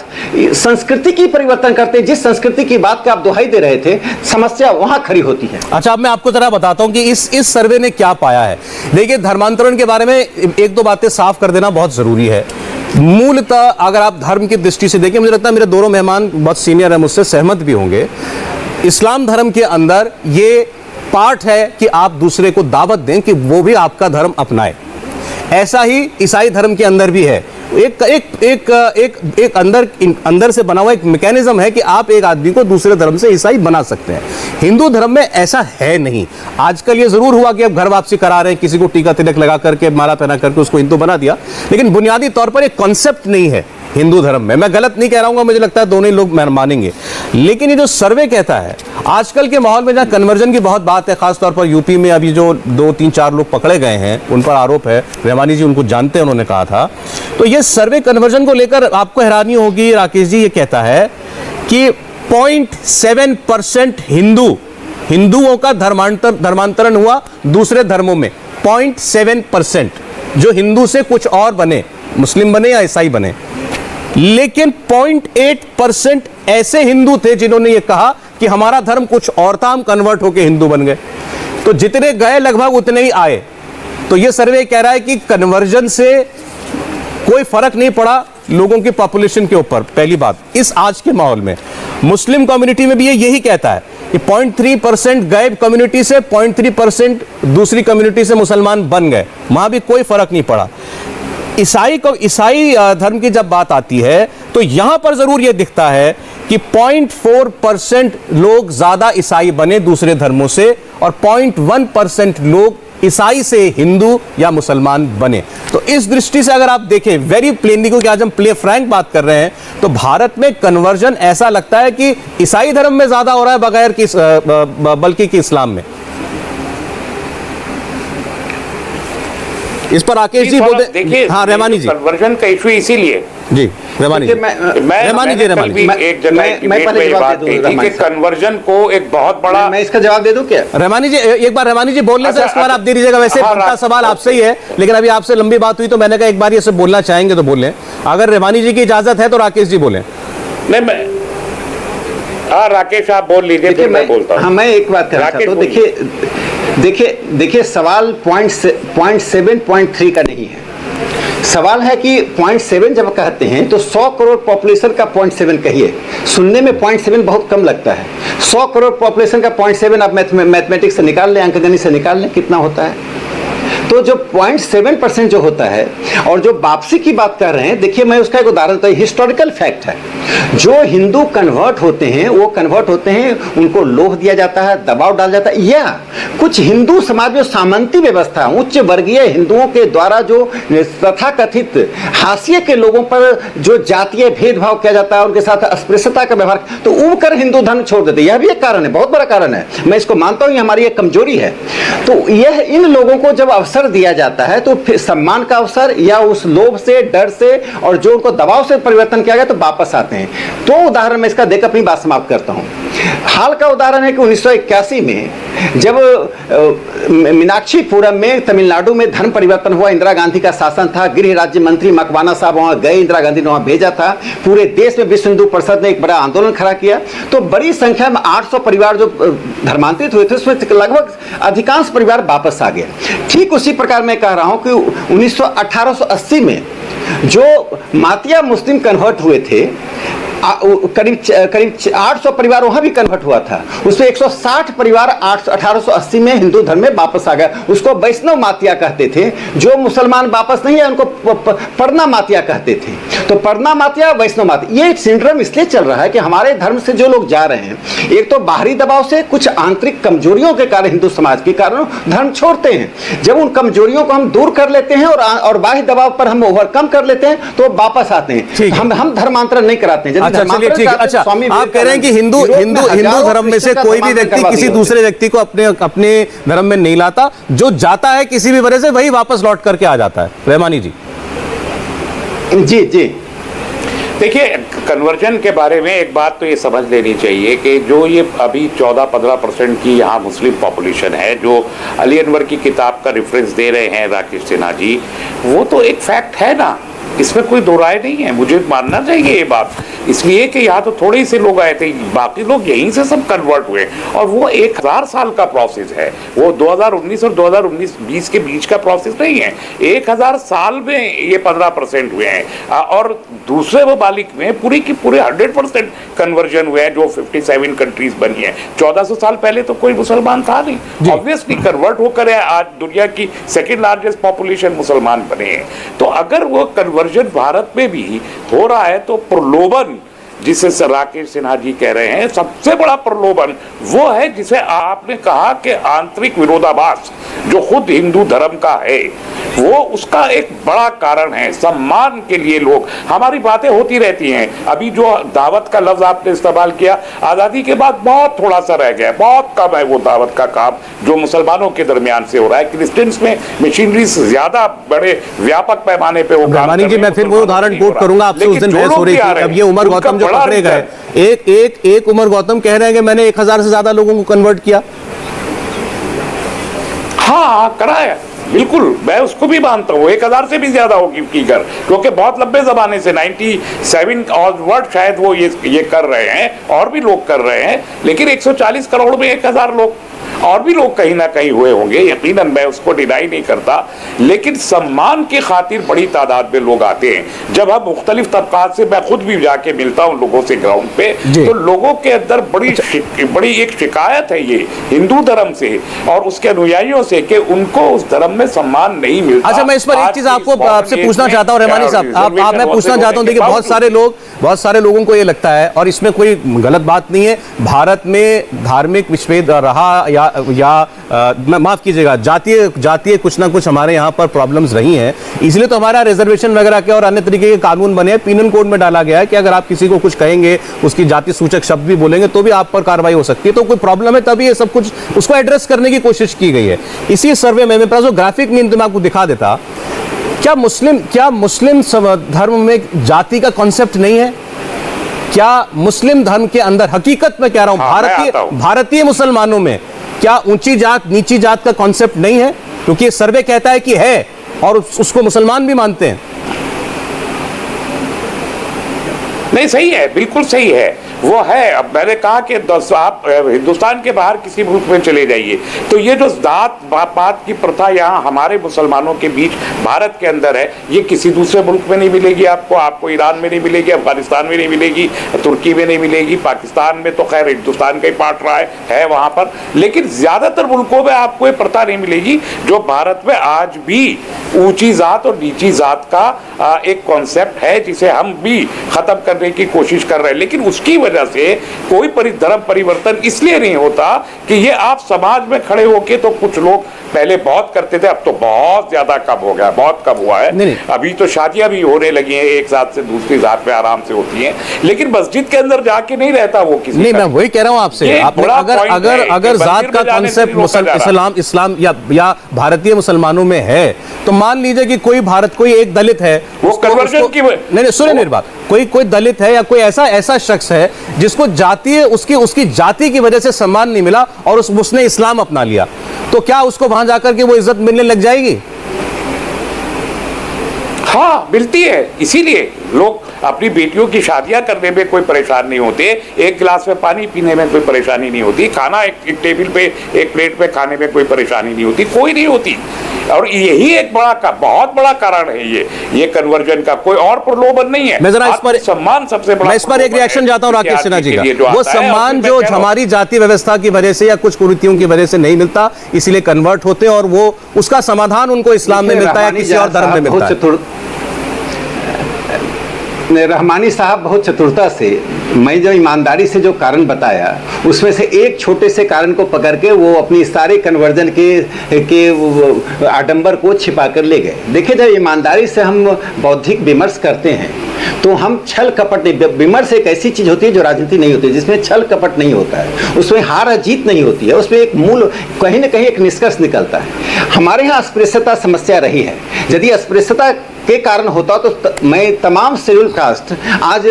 संस्कृति की परिवर्तन करते, जिस संस्कृति की बात का आप दुहाई दे रहे थे, समस्या वहां खड़ी होती है। अच्छा, अब मैं आपको जरा बताता हूं कि इस सर्वे ने क्या पाया है। देखिए, धर्मांतरण के बारे में 1-2 बातें साफ कर देना बहुत जरूरी है। मूलतः अगर आप धर्म की दृष्टि से देखें, मुझे लगता है मेरे दोनों मेहमान बहुत सीनियर हैं, मुझसे सहमत भी होंगे, इस्लाम धर्म के अंदर ये पार्ट है कि आप दूसरे को दावत दें कि वो भी आपका धर्म अपनाए। ऐसा ही ईसाई धर्म के अंदर भी है। एक अंदर से बना हुआ एक मैकेनिज्म है कि आप एक आदमी को दूसरे धर्म से ईसाई बना सकते हैं। हिंदू धर्म में ऐसा है नहीं। आजकल ये जरूर हुआ कि अब घर वापसी करा रहे हैं, किसी को टीका तिलक लगा करके, माला पहना करके उसको हिंदू बना दिया, लेकिन बुनियादी तौर पर एक कॉन्सेप्ट नहीं है हिंदू धर्म में। मैं गलत नहीं कह रहा हूं, मुझे लगता है दोनों ही लोग मानेंगे। लेकिन ये जो सर्वे कहता है, आजकल के माहौल में जहां कन्वर्जन की बहुत बात है, खासतौर पर यूपी में अभी जो 2-3-4 लोग पकड़े गए हैं, उन पर आरोप है, रहमानी जी उनको जानते हैं, उन्होंने कहा था। तो ये सर्वे कन्वर्जन को लेकर आपको हैरानी होगी राकेश जी, ये कहता है कि 0.7% हिंदुओं का धर्मांतरण हुआ दूसरे धर्मों में। 0.7% जो हिंदू से कुछ और बने, मुस्लिम बने या ईसाई बने। लेकिन 0.8% ऐसे हिंदू थे जिन्होंने ये कहा कि हमारा धर्म कुछ और था, हम कन्वर्ट होकर हिंदू बन गए। तो जितने गए लगभग उतने ही आए। तो ये सर्वे कह रहा है कि कन्वर्जन से कोई फर्क नहीं पड़ा लोगों की पॉपुलेशन के ऊपर। पहली बात, इस आज के माहौल में मुस्लिम कम्युनिटी में भी यही कहता है कि 0.3% गए कम्युनिटी से, 0.3% दूसरी कम्युनिटी से मुसलमान बन गए, वहां भी कोई फर्क नहीं पड़ा। ईसाई धर्म की जब बात आती है तो यहां पर जरूर यह दिखता है कि 0.4% लोग ज्यादा ईसाई बने दूसरे धर्मों से, और 0.1% लोग ईसाई से हिंदू या मुसलमान बने। तो इस दृष्टि से अगर आप देखें वेरी प्लेनली, क्योंकि आज हम प्ले फ्रैंक बात कर रहे हैं, तो भारत में कन्वर्जन ऐसा लगता है कि ईसाई धर्म में ज्यादा हो रहा है बगैर कि बल्कि कि इस्लाम में। इस पर राकेश जी बोलते। देखिए, हाँ रहमानी जी, कन्वर्जन का इशू इसीलिए जी रहमानी जी, रहमानी जी, रहमानी जी, एक जगह मैं पहले जवाब दे दूं कि कन्वर्जन को एक बहुत बड़ा, मैं इसका जवाब दे दूं क्या? रहमानी जी एक बार रहमानी जी बोलने से इसके बाद आप दे दीजिएगा। वैसे हाँ, बनता सवाल आपसे ही है, लेकिन अभी आपसे लंबी बात हुई तो मैंने कहा एक बार ये सब बोलना चाहेंगे तो बोलें। अगर रहमानी जी की इजाजत है तो राकेश जी बोलें। नहीं मैं, हाँ राकेश आप बोल लीजिए, फिर मैं बोलता हूँ। हाँ, मैं एक बात कहना चाहता हूँ। देखिए सवाल पॉइंट 7.3 का नहीं है। सवाल है कि 0.7 जब कहते हैं तो 100 करोड़ पॉपुलेशन का 0.7 कहिए। सुनने में 0.7 बहुत कम लगता है। 100 करोड़ पॉपुलेशन का 0.7 आप मैथमेटिक्स से निकाल लें, अंकगणित से निकाल लें कितना होता है। तो जो 0.7% जो होता है और जो वापसी की बात कर रहे हैं, देखिए मैं उसका एक उदाहरण तो हिस्टोरिकल फैक्ट है। जो हिंदू कन्वर्ट होते हैं वो कन्वर्ट होते हैं, उनको लोभ दिया जाता है, दबाव डाला जाता है, या कुछ हिंदू समाज में सामंती व्यवस्था, उच्च वर्गीय हिंदुओं के द्वारा जो तथाकथित हाशिए के लोगों पर जो जातीय भेदभाव किया जाता है, उनके साथ अस्पृश्यता का व्यवहार, तो उब कर हिंदू धर्म छोड़ देते हैं। यह भी एक कारण है, बहुत बड़ा कारण है। मैं इसको मानता हूं, ये हमारी एक कमजोरी है। तो यह इन लोगों को जब अवसर दिया जाता है तो फिर सम्मान का अवसर या उस लोभ से, डर से और जो उनको दबाव से परिवर्तन किया गया तो वापस आते हैं। तो उदाहरण मैं इसका देकर अपनी बात समाप्त करता हूं। हाल का उदाहरण है कि 1981 में जब मीनाक्षीपुरम में तमिलनाडु में धर्म परिवर्तन हुआ, इंदिरा गांधी का शासन था, गृह राज्य मंत्री मकवाना साहब वहां गए, इंदिरा गांधी ने वहां भेजा था, पूरे देश में विश्व हिंदू परिषद ने एक बड़ा आंदोलन खड़ा किया। तो बड़ी संख्या में 800 परिवार जो धर्मांतरित हुए थे, उसमें लगभग अधिकांश परिवार वापस आ गए। ठीक उसी प्रकार मैं कह रहा हूं कि 1880 में जो मातिया मुस्लिम कन्वर्ट हुए थे, करीब 800 परिवार वहां भी कन्वर्ट हुआ था। उसमें 160 परिवार 1880 में हिंदू धर्म में वापस आ गए। उसको वैष्णव मातिया कहते थे। जो मुसलमान वापस नहीं है उनको पढ़ना मातिया कहते थे। तो पढ़ना मातिया, वैष्णव मातिया, ये सिंड्रोम इसलिए चल रहा है कि हमारे धर्म से जो लोग जा रहे हैं, एक तो बाहरी दबाव से, कुछ आंतरिक कमजोरियों के कारण, हिंदू समाज के कारण धर्म छोड़ते हैं। जब उन कमजोरियों को हम दूर कर लेते हैं और बाह्य दबाव पर हम ओवरकम कर लेते हैं तो वापस आते हैं। हम धर्मांतरण नहीं कराते हैं। अच्छा चलिए ठीक है। अच्छा आप कह रहे हैं कि हिंदू धर्म में से कोई भी व्यक्ति किसी दूसरे व्यक्ति को अपने धर्म में नहीं लाता, जो जाता है किसी भी वजह से वही वापस लौट करके आ जाता है। रहमानी जी। जी जी देखिए, कन्वर्जन के बारे में एक बात तो ये समझ लेनी चाहिए कि जो ये अभी 14-15% की यहाँ मुस्लिम पॉपुलेशन है, जो अली अनवर की किताब का रेफरेंस दे रहे हैं राकेश सिन्हा जी, वो तो एक फैक्ट है ना, इसमें कोई दो राय नहीं है। मुझे मानना चाहिए ये बात, इसलिए कि यहाँ तो थोड़े से लोग आए थे, बाकी लोग यहीं से सब कन्वर्ट हुए, और वो 1000 साल का प्रोसेस है। वो 2019 और 2019-20 के बीच का प्रोसेस नहीं है। 1000 साल में ये 15% हुए हैं, और दूसरे ममालिक में पूरी की पूरे 100% कन्वर्जन हुए हैं, जो 57 कंट्रीज बनी है। 1400 साल पहले तो कोई मुसलमान था नहीं, ऑब्वियसली कन्वर्ट होकर आज दुनिया की सेकेंड लार्जेस्ट पॉपुलेशन मुसलमान बने हैं। तो अगर वो कन्वर्जन भारत में भी हो रहा है तो प्रलोभन जिसे राकेश सिन्हा जी कह रहे हैं, सबसे बड़ा प्रलोभन वो है जिसे आपने कहा कि आंतरिक विरोधाभास जो खुद हिंदू धर्म का है, वो उसका एक बड़ा कारण है। सम्मान के लिए लोग, हमारी बातें होती रहती हैं। अभी जो दावत का लफ्ज आपने इस्तेमाल किया, आज़ादी के बाद बहुत थोड़ा सा रह गया, बहुत कम है वो दावत का काम जो मुसलमानों के दरमियान से हो रहा है। क्रिश्चियंस में मशीनरी से ज्यादा बड़े व्यापक पैमाने पे वो काम। जी मैं फिर वो उदाहरण कोट करूंगा आपसे, उस दिन बहस हो रही थी, अब ये उमर गौतम जो पकड़े गए, एक उमर गौतम कह रहे हैं कि मैंने 1000 से ज्यादा लोगों को कन्वर्ट किया। हाँ कराया, बिल्कुल, मैं उसको भी मानता हूँ। 1000 से भी ज्यादा होगी फिगर, क्योंकि बहुत लंबे जमाने से 97 ऑनवर्ड शायद वो ये कर रहे हैं, और भी लोग कर रहे हैं। लेकिन 140 करोड़ में 1000 लोग, और भी लोग कहीं ना कहीं हुए होंगे, यकीनन, मैं उसको डिनाई नहीं करता। लेकिन सम्मान की खातिर बड़ी तादाद में लोग आते हैं। जब हम मुख्तलिफ तबकात से, मैं खुद भी जाके मिलता हूँ लोगों से ग्राउंड पे, तो लोगों के अंदर बड़ी एक शिकायत है ये हिंदू धर्म से और उसके अनुयायियों से कि उनको उस धर्म में सम्मान नहीं मिलता। अच्छा मैं इस पर एक चीज आपसे पूछना चाहता हूँ रहमानी साहब, मैं पूछना चाहता हूँ, देखिए बहुत सारे लोगों को ये लगता है, और इसमें कोई गलत बात नहीं है, भारत में धार्मिक विच्छेद रहा या माफ कीजिएगा जातीय कुछ ना कुछ हमारे यहाँ पर प्रॉब्लम्स रही हैं, इसलिए तो हमारा रिजर्वेशन वगैरह के और अन्य तरीके के कानून बने हैं। पीनल कोड में डाला गया है कि अगर आप किसी को कुछ कहेंगे, उसकी जाति सूचक शब्द भी बोलेंगे तो भी आप पर कार्रवाई हो सकती है। तो कोई प्रॉब्लम है तभी ये सब कुछ उसको एड्रेस करने की कोशिश की गई है। इसी सर्वे में मेरे पास जो ग्राफिक मीन तो मैं आपको दिखा देता क्या मुस्लिम धर्म में जाति का कॉन्सेप्ट नहीं है? क्या मुस्लिम धर्म के अंदर, हकीकत में कह रहा हूं, भारतीय मुसलमानों में क्या ऊंची जात नीची जात का कॉन्सेप्ट नहीं है? क्योंकि सर्वे कहता है कि है और उसको मुसलमान भी मानते हैं। नहीं, सही है, बिल्कुल सही है, वो है। अब मैंने कहा कि आप हिंदुस्तान के बाहर किसी मुल्क में चले जाइए तो ये जो जात पात की प्रथा यहाँ हमारे मुसलमानों के बीच भारत के अंदर है, ये किसी दूसरे मुल्क में नहीं मिलेगी आपको ईरान में नहीं मिलेगी, अफगानिस्तान में नहीं मिलेगी, तुर्की में नहीं मिलेगी, पाकिस्तान में तो खैर हिंदुस्तान का ही पार्ट रहा है वहाँ पर, लेकिन ज्यादातर मुल्कों में आपको ये प्रथा नहीं मिलेगी जो भारत में आज भी ऊंची जात और नीची जात का एक कॉन्सेप्ट है जिसे हम भी खत्म करने की कोशिश कर रहे हैं। लेकिन उसकी वजह से कोई धर्म परिवर्तन इसलिए नहीं होता कि ये आप समाज में खड़े होके, तो कुछ लोग पहले बहुत करते थे, अब तो बहुत ज्यादा कम हो गया, बहुत कम हुआ है। नहीं। अभी तो शादियां भी होने लगी हैं, एक जात से दूसरी जात में आराम से होती हैं, लेकिन मस्जिद के अंदर जाके नहीं रहता वो किसी नहीं, मैं वही कह रहा हूं आपसे। अगर जात का कॉन्सेप्ट इस्लाम या भारतीय मुसलमानों में है, तो मान लीजिए कि कोई एक दलित है, वो कन्वर्जन की नहीं, सुनिए मेरी बात, कोई दलित है या कोई ऐसा शख्स है जिसको जातीय उसकी जाति की वजह से सम्मान नहीं मिला और उसने इस्लाम अपना लिया, तो क्या उसको वहां जाकर के वो इज्जत मिलने लग जाएगी? हाँ, मिलती है। इसीलिए लोग अपनी बेटियों की शादियां करने में कोई परेशान नहीं होते, एक गिलास में पानी पीने में कोई परेशानी नहीं होती, खाना एक टेबल पे एक प्लेट पे खाने में कोई परेशानी नहीं होती, कोई नहीं होती। और यही एक बहुत बड़ा कारण है ये कन्वर्जन का, कोई और प्रलोभन नहीं है। मैं जरा इस पर सम्मान सबसे बड़ा, मैं इस पर एक रिएक्शन चाहता हूं राकेश सिन्हा जी का। वो सम्मान जो हमारी जाति व्यवस्था की वजह से या कुछ कुरीतियों की वजह से नहीं मिलता, इसीलिए कन्वर्ट होते हैं और वो उसका समाधान उनको इस्लाम में मिलता है, किसी और धर्म में मिलता है। रहमानी साहब बहुत चतुरता से, मैं जो ईमानदारी से जो कारण बताया उसमें से एक छोटे से कारण को पकड़ के वो अपनी सारे कन्वर्जन के आडंबर को छिपा कर ले गए। देखिए, जब ईमानदारी से हम बौद्धिक विमर्श करते हैं तो हम छल कपट नहीं, विमर्श एक ऐसी चीज होती है जो राजनीति नहीं होती, जिसमें छल कपट नहीं होता है, उसमें हार जीत नहीं होती है, उसमें एक मूल कहीं ना कहीं एक निष्कर्ष निकलता है। हमारे यहाँ अस्पृश्यता समस्या रही है। यदि अस्पृश्यता के कारण होता तो मैं तमाम शेड्यूल कास्ट आज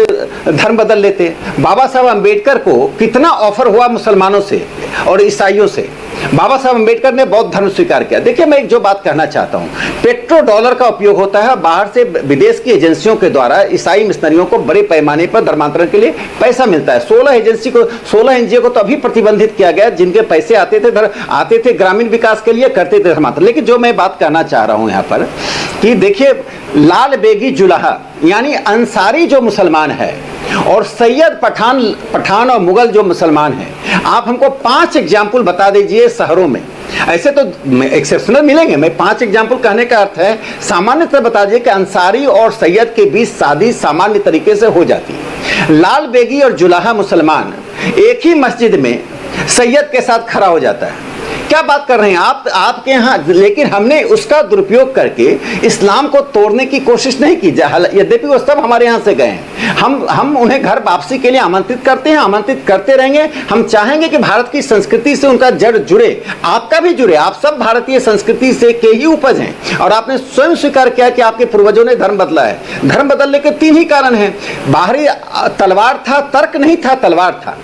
धर्म बदल लेते। बाबा साहब अम्बेडकर को कितना ऑफर हुआ मुसलमानों से और ईसाइयों से। बाबा साहब अम्बेडकर ने बौद्ध धर्म स्वीकार किया। देखिए, मैं एक जो बात कहना चाहता हूँ, पेट्रो डॉलर का उपयोग होता है, बाहर से विदेश की एजेंसियों के द्वारा ईसाई मिशनरियों को बड़े पैमाने पर धर्मांतरण के लिए पैसा मिलता है। 16 एनजीओ को तो अभी प्रतिबंधित किया गया जिनके पैसे आते थे ग्रामीण विकास के लिए, करते थे धर्मांतरण। लेकिन जो मैं बात कहना चाह रहा हूँ यहाँ पर कि देखिए, लाल बेगी जुलाहा यानी अंसारी जो मुसलमान है और सैयद पठान और मुगल जो मुसलमान हैं, आप हमको 5 एग्जाम्पल बता दीजिए शहरों में। ऐसे तो एक्सेप्शनल मिलेंगे, मैं 5 एग्जाम्पल कहने का अर्थ है सामान्यतः बता दीजिए कि अंसारी और सैयद के बीच शादी सामान्य तरीके से हो जाती है। लाल बेगी और जुलाहा मुसलमान एक ही मस्जिद में सैयद के साथ खड़ा हो जाता है। क्या बात कर रहे हैं आप, आपके यहाँ। लेकिन हमने उसका दुरुपयोग करके इस्लाम को तोड़ने की कोशिश नहीं की, यद्यपि वो सब हमारे यहाँ से गए हैं। हम उन्हें घर वापसी के लिए आमंत्रित करते हैं, आमंत्रित करते रहेंगे। हम चाहेंगे कि भारत की संस्कृति से उनका जड़ जुड़े, आपका भी जुड़े। आप सब भारतीय संस्कृति से के ही उपज हैं और आपने स्वयं स्वीकार किया कि आपके पूर्वजों ने धर्म बदला है। धर्म बदलने के 3 ही कारण हैं। बाहरी तलवार था, तर्क नहीं था, तलवार था।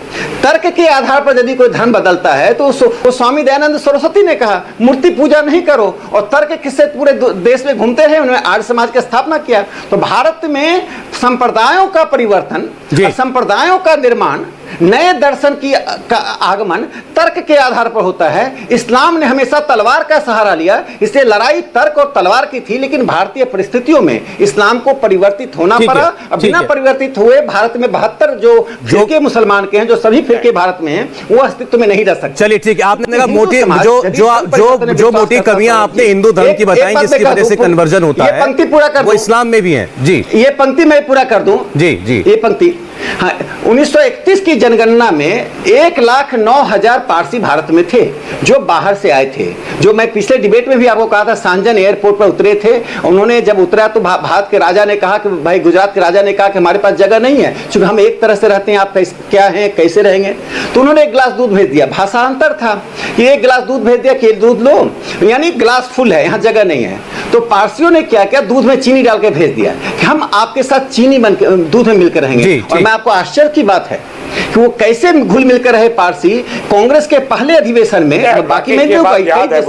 तर्क के आधार पर यदि कोई धर्म बदलता है तो स्वामी दयानंद सरस्वती ने कहा मूर्ति पूजा नहीं करो, और तर्क किससे पूरे देश में घूमते रहे, उन्होंने आर्य समाज की स्थापना किया। तो भारत में संप्रदायों का परिवर्तन, संप्रदायों का निर्माण, नए दर्शन का आगमन तर्क के आधार पर होता है। इस्लाम ने हमेशा तलवार का सहारा लिया, इसलिए लड़ाई तर्क और तलवार की थी। लेकिन भारतीय परिस्थितियों में इस्लाम को परिवर्तित होना पड़ा। बिना परिवर्तित हुए भारत में 72 जो फिरके मुसलमान के हैं, जो सभी फिरके भारत में हैं, वो अस्तित्व में नहीं रह सकते। चलिए ठीक है, आपने कहा जो मोटी कमियां आपने हिंदू धर्म की बताई जिसकी वजह से कन्वर्जन होता है, पंक्ति पूरा कर, वो इस्लाम में भी है। जी, ये पंक्ति मैं पूरा कर दूं। जी जी, ये पंक्ति 1931 की जनगणना में 1,09,000 पारसी भारत में थे जो बाहर से आए थे। जो मैं पिछले डिबेट में भी आपको कहा था, सांजन एयरपोर्ट पर उतरे थे। उन्होंने जब उतरा तो भारत के राजा ने कहा कि भाई, गुजरात के राजा ने कहा कि हमारे पास जगह नहीं है, क्योंकि हम एक तरह से रहते हैं, आप क्या हैं, कैसे रहेंगे। तो उन्होंने 1 गिलास दूध भेज दिया। भाषांतर था कि 1 गिलास दूध भेज दिया कि दूध लो, यानी गिलास फुल है, यहाँ जगह नहीं है। तो पारसियों ने क्या किया, दूध में चीनी डाल के भेज दिया कि हम आपके साथ चीनी बन के दूध में मिलकर रहेंगे। और मैं आपको आश्चर्य की बात है कि वो कैसे घुल मिलकर रहे पारसी कांग्रेस के पहले अधिवेशन में, बाकी में जो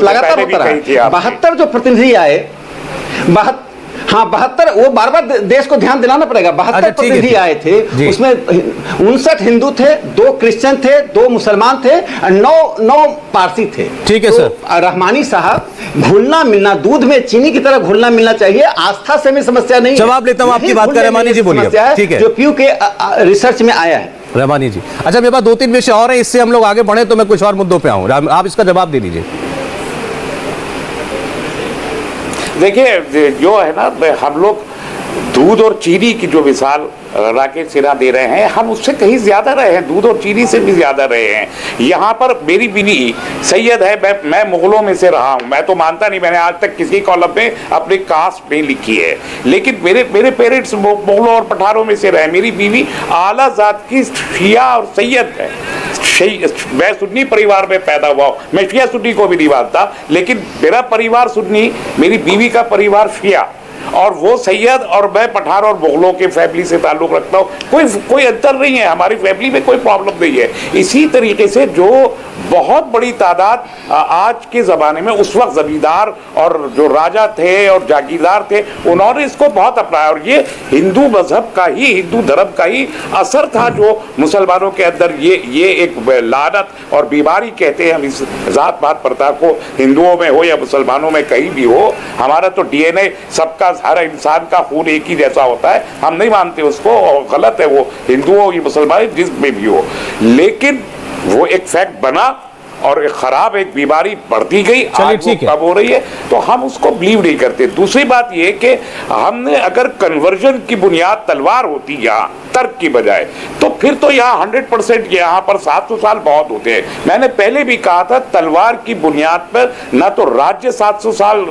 लगातार होता रहा। 72 जो प्रतिनिधि आए, 72, वो बार बार देश को ध्यान दिलाना पड़ेगा। 72 प्रतिनिधि आए थे, उसमें 59 हिंदू थे, 2 क्रिश्चियन थे, 2 मुसलमान थे और 9 पारसी थे। ठीक है सर। रहमानी साहब, घुलना मिलना, दूध में चीनी की तरह घुलना मिलना चाहिए। आस्था से में समस्या नहीं। जवाब लेता हूं आपकी बात का, रहमानी जी बोलिए। ठीक है, जो प्यू के रिसर्च में आया है। रहमानी जी, अच्छा मेरे पास 2-3 विषय और हैं, इससे हम लोग आगे बढ़े तो मैं कुछ और मुद्दों पे आऊं, आप इसका जवाब दे दीजिए। देखिए, जो है ना, हम लोग दूध और चीनी की जो मिसाल राकेश सिन्हा दे रहे हैं, हम उससे कहीं ज्यादा रहे हैं, दूध और चीनी से भी ज्यादा रहे हैं। यहाँ पर मेरी बीवी सैयद है, मैं मुगलों में से रहा हूँ। मैं तो मानता नहीं, मैंने आज तक किसी कॉलम में अपनी कास्ट नहीं लिखी है, लेकिन मेरे पेरेंट्स मुगलों और पठारों में से रहे। मेरी बीवी आला जात की शिया और सैयद है। मैं सुन्नी परिवार में पैदा हुआ, मैं शिया सुन्नी को भी नहीं मानता, लेकिन मेरा परिवार सुन्नी, मेरी बीवी का परिवार शिया, और वो सैयद, और मैं पठार और मुगलों के फैमिली से ताल्लुक रखता हूँ। कोई अंतर नहीं है, हमारी फैमिली में कोई प्रॉब्लम नहीं है। इसी तरीके से जो बहुत बड़ी तादाद आज के ज़माने में, उस वक्त जमींदार और जो राजा थे और जागीरदार थे, उन्होंने इसको बहुत अपनाया। और ये हिंदू मजहब का ही, हिंदू धर्म का ही असर था जो मुसलमानों के अंदर ये एक लानत और बीमारी कहते हैं हम इस जात पात प्रथा को, हिंदुओं में हो या मुसलमानों में कहीं भी हो। हमारा तो DNA सबका, हर इंसान का खून एक ही जैसा होता है, हम नहीं मानते उसको, और गलत है वो, हिंदू हो या मुसलमान, जिसमें भी हो। लेकिन वो एक फैक्ट बना और एक खराब एक बीमारी बढ़ती गई, आज वो कम हो रही है, तो हम उसको बिलीव नहीं करते। दूसरी बात ये कि हमने अगर कन्वर्जन की बुनियाद तलवार होती यहाँ तर्क की बजाय, तो फिर तो यहाँ 100% यहाँ पर 700 साल बहुत होते हैं। मैंने पहले भी कहा था, तलवार की बुनियाद पर न तो राज्य 700 साल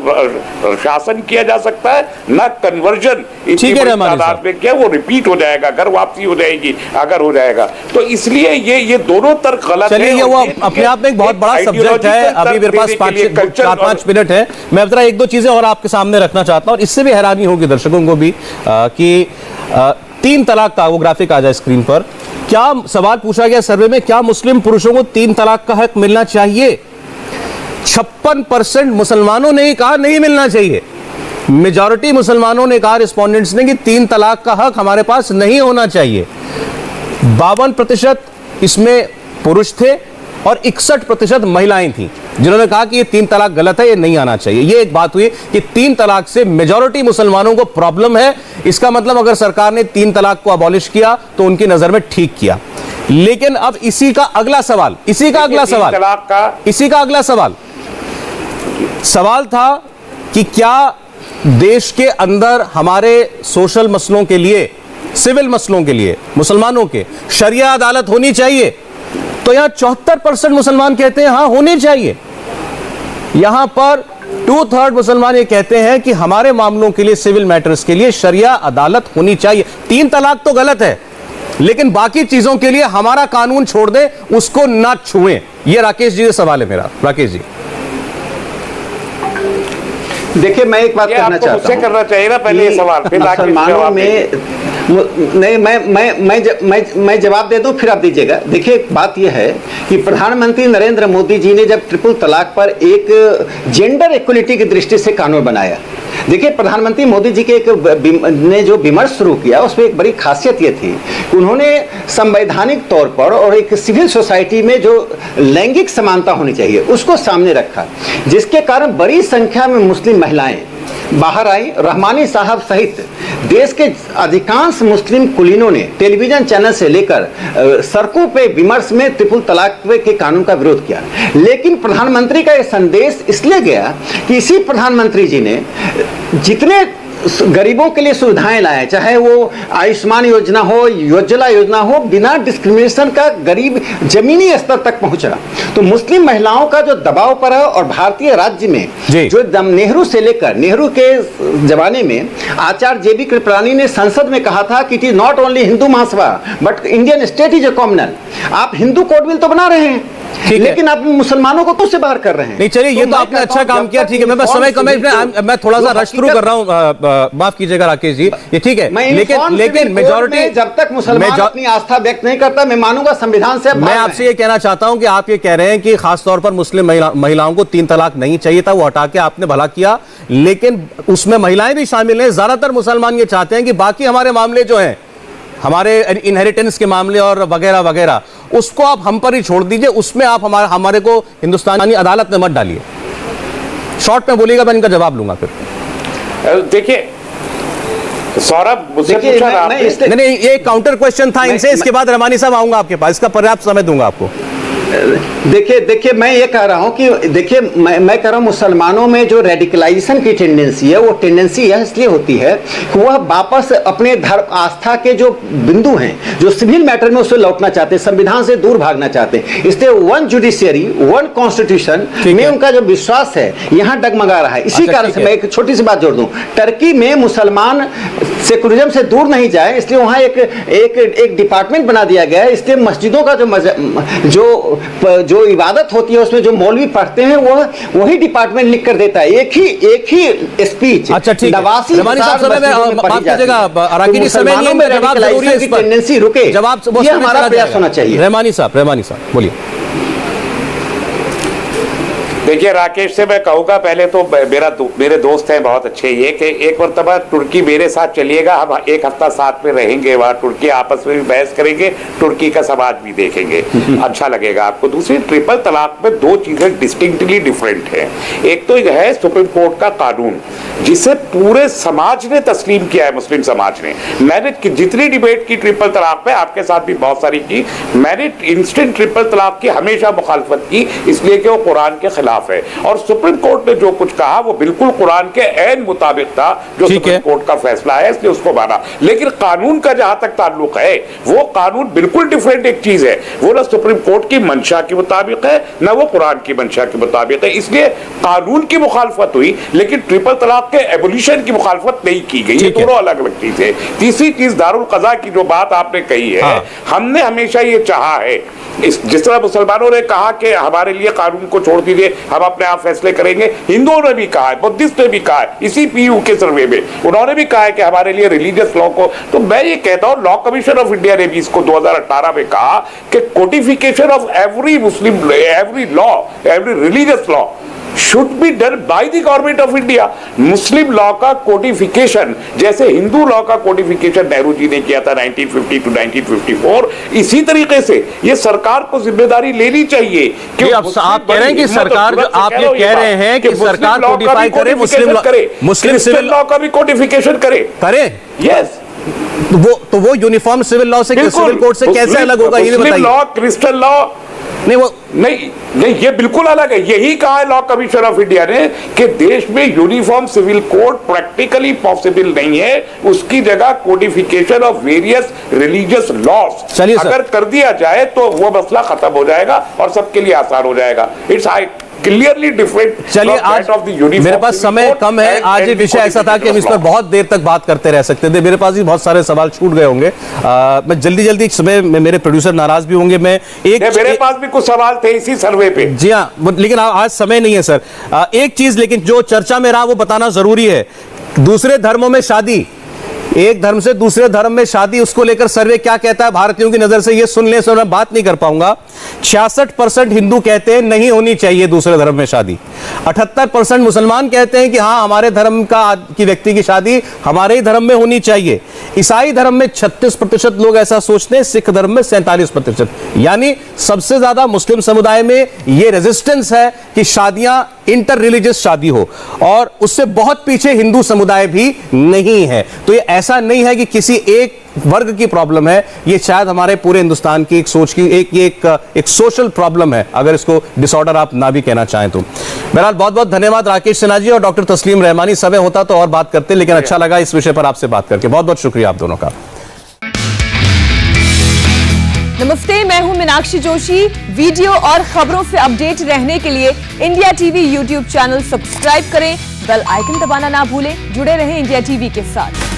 शासन किया जा सकता है, न कन्वर्जन इतनी बड़ी तादाद में क्या वो रिपीट हो जाएगा, घर वापसी हो जाएगी अगर हो जाएगा। तो इसलिए ये दोनों तर्क गलत है। ये वो अपने आप में एक बहुत बड़ा सब्जेक्ट है। अभी मेरे पास 4-5 मिनट है, मैं जरा 1-2 चीजें और आपके सामने रखना चाहता हूं, और इससे भी हैरानी होगी दर्शकों को भी कि 3 तलाक का, वो ग्राफिक आ जाए स्क्रीन पर, क्या सवाल पूछा गया सर्वे में, क्या मुस्लिम पुरुषों को 3 तलाक का हक मिलना चाहिए? 56% मुसलमानों ने कहा नहीं मिलना चाहिए। मेजॉरिटी मुसलमानों ने कहा, रिस्पोंडेंट्स ने, कि 3 तलाक का हक हमारे पास नहीं होना चाहिए। 52% इसमें पुरुष थे और 61% महिलाएं थी जिन्होंने कहा कि ये 3 तलाक गलत है, ये नहीं आना चाहिए। ये एक बात हुई कि 3 तलाक से मेजॉरिटी मुसलमानों को प्रॉब्लम है। इसका मतलब अगर सरकार ने 3 तलाक को अबॉलिश किया तो उनकी नजर में ठीक किया। लेकिन अब इसी का अगला सवाल सवाल था कि क्या देश के अंदर हमारे सोशल मसलों के लिए, सिविल मसलों के लिए मुसलमानों के शरिया अदालत होनी चाहिए? तो यहां 74% मुसलमान कहते हैं हाँ होनी चाहिए। यहां पर 2/3 मुसलमान ये कहते हैं कि हमारे मामलों के लिए, सिविल मैटर्स के लिए शरिया अदालत होनी चाहिए। 3 तलाक तो गलत है, लेकिन बाकी चीजों के लिए हमारा कानून छोड़ दें, उसको ना छुएं। ये राकेश जी का सवाल है मेरा। राकेश जी, देखिए, मैं एक बात कहना चाहता हूं, करना चाहिए ना पहले ये सवाल, फिर मुसलमानों में नहीं, मैं जवाब दे दूं, फिर आप दीजिएगा। देखिए, बात यह है कि प्रधानमंत्री नरेंद्र मोदी जी ने जब ट्रिपल तलाक पर एक जेंडर इक्वलिटी की दृष्टि से कानून बनाया, देखिए प्रधानमंत्री मोदी जी के ने जो विमर्श शुरू किया, उसमें एक बड़ी खासियत ये थी कि उन्होंने संवैधानिक तौर पर और एक सिविल सोसाइटी में जो लैंगिक समानता होनी चाहिए उसको सामने रखा, जिसके कारण बड़ी संख्या में मुस्लिम महिलाएं बाहर आई। रहमानी साहब सहित देश के अधिकांश मुस्लिम कुलीनों ने टेलीविजन चैनल से लेकर सड़कों पे विमर्श में ट्रिपल तलाक के कानून का विरोध किया। लेकिन प्रधानमंत्री का यह संदेश इसलिए गया कि इसी प्रधानमंत्री जी ने जितने गरीबों के लिए सुविधाएं लाए, चाहे वो आयुष्मान योजना हो, उज्ज्वला योजना हो, बिना डिस्क्रिमिनेशन का गरीब जमीनी स्तर तक पहुंचा। तो मुस्लिम महिलाओं का जो दबाव पड़ा, और भारतीय राज्य में जो नेहरू से लेकर, नेहरू के जमाने में आचार्य JB कृपलानी ने संसद में कहा था कि it is not only Hindu Mahasabha but Indian state is a communal. आप हिंदू कोड बिल तो बना रहे हैं, लेकिन आप मुसलमानों को से बाहर कर रहे हैं। नहीं चलिए, ये तो आपने अच्छा काम किया, ठीक है। मैं समय कम है, मैं थोड़ा सा रश थ्रू कर रहा हूं, माफ कीजिएगा राकेश जी, ये ठीक है। लेकिन मेजॉरिटी, जब तक मुसलमान अपनी आस्था व्यक्त नहीं करता, मैं मानूंगा संविधान से। मैं आपसे ये कहना चाहता हूं कि आप ये कह रहे हैं कि खासतौर पर मुस्लिम महिलाओं को 3 तलाक नहीं चाहिए था, वो हटा के आपने भला किया, लेकिन उसमें महिलाएं भी शामिल हैं। ज्यादातर मुसलमान ये चाहते हैं कि बाकी हमारे मामले जो हैं, हमारे इनहेरिटेंस के मामले और वगैरह वगैरह, उसको आप हम पर ही छोड़ दीजिए, उसमें आप हमारे को हिंदुस्तानी अदालत में मत डालिए। शॉर्ट में बोलिएगा, मैं इनका जवाब लूंगा फिर। देखिए सौरभ, मुझसे पूछा नहीं, ये काउंटर क्वेश्चन था इनसे, इसके बाद रहमानी साहब आऊंगा आपके पास, इसका पर्याप्त समय दूंगा आपको। देखिए मैं ये कह रहा हूं कि देखिए मैं कह रहा हूं मुसलमानों में जो रेडिकलाइजेशन की टेंडेंसी है, वो टेंडेंसी यह इसलिए होती है कि वह वापस अपने धर्म आस्था के जो बिंदु हैं, जो सिविल मैटर में, उससे लौटना चाहते हैं, संविधान से दूर भागना चाहते हैं। इसलिए वन जुडिशियरी, वन कॉन्स्टिट्यूशन में उनका जो विश्वास है यहाँ डगमगा रहा है। इसी कारण से मैं एक छोटी सी बात जोड़ दूं, टर्की में मुसलमान सेकुलरिज्म से दूर नहीं जाए, इसलिए वहां एक डिपार्टमेंट बना दिया गया है। इसलिए मस्जिदों का जो इबादत होती है, उसमें जो मौलवी पढ़ते हैं, वही डिपार्टमेंट लिख कर देता है, एक ही स्पीच। अच्छा ठीक है, रहमानी साहब समय में माफ कीजिएगा, अराकीनी समय नहीं है, जवाब जरूरी है, इस पर टेंडेंसी रुके, जवाब ये हमारा प्रयास होना चाहिए। रहमानी साहब बोलिए। देखिए राकेश से मैं कहूँगा, पहले तो मेरे दोस्त हैं बहुत अच्छे, ये कि एक मरतबा तुर्की मेरे साथ चलिएगा, हम एक हफ्ता साथ में रहेंगे वहाँ, तुर्की आपस में भी बहस करेंगे, तुर्की का समाज भी देखेंगे, अच्छा लगेगा आपको। दूसरी, ट्रिपल तलाक में 2 चीजें डिस्टिंक्टली डिफरेंट हैं। एक तो यह है सुप्रीम कोर्ट का कानून, जिसे पूरे समाज ने तस्लीम किया है, मुस्लिम समाज ने। मैंने जितनी डिबेट की ट्रिपल तलाक पे, आपके साथ भी बहुत सारी की, मैंने इंस्टेंट ट्रिपल तलाक की हमेशा मुखालफत की, इसलिए कि वो कुरान के खिलाफ है। और सुप्रीम कोर्ट ने जो कुछ कहा वो बिल्कुल कुरान के ऐन मुताबिक था, जो सुप्रीम कोर्ट का फैसला है, इसलिए उसको माना। लेकिन कानून का जहां तक ताल्लुक है, वो कानून बिल्कुल डिफरेंट एक चीज है, वो ना सुप्रीम कोर्ट की मंशा के मुताबिक है, ना वो कुरान की मंशा के मुताबिक है। इसलिए कानून की मुखालफत हुई, लेकिन ट्रिपल तलाक के एबोलिशन की मुखालफत नहीं की गई। ये दोनों अलग अलग चीज है। तीसरी चीज, दारुल कज़ा की जो बात आपने कही है, हमने हमेशा ये चाहा है, जिस तरह मुसलमानों ने कहा कि हमारे लिए कानून को छोड़ दीजिए, हम अपने आप फैसले करेंगे, हिंदुओं ने भी कहा है, बुद्धिस्ट ने भी कहा है, इसी पीयू के सर्वे में उन्होंने भी कहा है कि हमारे लिए रिलीजियस लॉ को। तो मैं ये कहता हूं, लॉ कमीशन ऑफ इंडिया ने भी इसको 2018 में कहा कि codification of every Muslim, every law, every religious law should be done by the government of India। Muslim law का कोडिफिकेशन, जैसे हिंदू लॉ का कोडिफिकेशन नेहरू जी ने किया था 1950 टू 1954, इसी तरीके से ये सरकार को जिम्मेदारी लेनी चाहिए। कि आप कह रहे हैं कि सरकार, आप ये कह रहे हैं कि सरकार कोडिफाई करे, मुस्लिम सिविल लॉ का भी कोडिफिकेशन करे। यस, तो वो यूनिफॉर्म सिविल लॉ से, सिविल कोड से कैसे अलग होगा, ये बताइए। लॉ, क्रिस्टल लॉ नहीं, वो नहीं, ये बिल्कुल अलग है। यही कहा है लॉ कमीशन ऑफ इंडिया ने कि देश में uniform civil code practically possible नहीं है, उसकी जगह codification of various religious laws अगर कर दिया जाए तो वो मसला खत्म हो जाएगा और सबके लिए आसान हो जाएगा। It's clearly different. चलिए, आज मेरे पास समय कम है, आज ये विषय ऐसा था कि हम इस पर बहुत देर तक बात करते रह सकते थे, मेरे पास भी बहुत सारे सवाल छूट गए होंगे। मैं जल्दी सुबह मेरे प्रोड्यूसर नाराज भी होंगे। मेरे पास भी कुछ सवाल थे इसी सर्वे पे। जी हाँ, लेकिन आज समय नहीं है सर। एक चीज लेकिन जो चर्चा में रहा वो बताना जरूरी है, दूसरे धर्मों में शादी, एक धर्म से दूसरे धर्म में शादी, उसको लेकर सर्वे क्या कहता है भारतीयों की नजर से, ये सुन ले, सो मैं बात नहीं कर पाऊंगा। 66% हिंदू कहते हैं नहीं होनी चाहिए दूसरे धर्म में शादी, 78% मुसलमान कहते हैं कि हाँ हमारे धर्म की व्यक्ति की शादी हमारे ही धर्म में होनी चाहिए। ईसाई धर्म में 36% लोग ऐसा सोचते हैं, सिख धर्म में 47%। यानी सबसे ज्यादा मुस्लिम समुदाय में ये रेजिस्टेंस है कि शादियां इंटर रिलीजियस शादी हो, और उससे बहुत पीछे हिंदू समुदाय भी नहीं है। तो ये ऐसा नहीं है कि किसी एक वर्ग की प्रॉब्लम है, ये शायद हमारे पूरे हिंदुस्तान की एक सोच की एक सोशल प्रॉब्लम है, अगर इसको डिसऑर्डर आप ना भी कहना चाहें तो। बहरहाल बहुत बहुत धन्यवाद राकेश सिन्हा जी और डॉक्टर तस्लीम रहमानी। समय होता तो और बात करते, लेकिन अच्छा लगा इस विषय पर आपसे बात करके। बहुत बहुत शुक्रिया आप दोनों का। नमस्ते, मैं हूं मीनाक्षी जोशी। वीडियो और खबरों से अपडेट रहने के लिए India TV YouTube channel subscribe करें, बेल आइकन दबाना ना भूलें। जुड़े रहें इंडिया टीवी के साथ।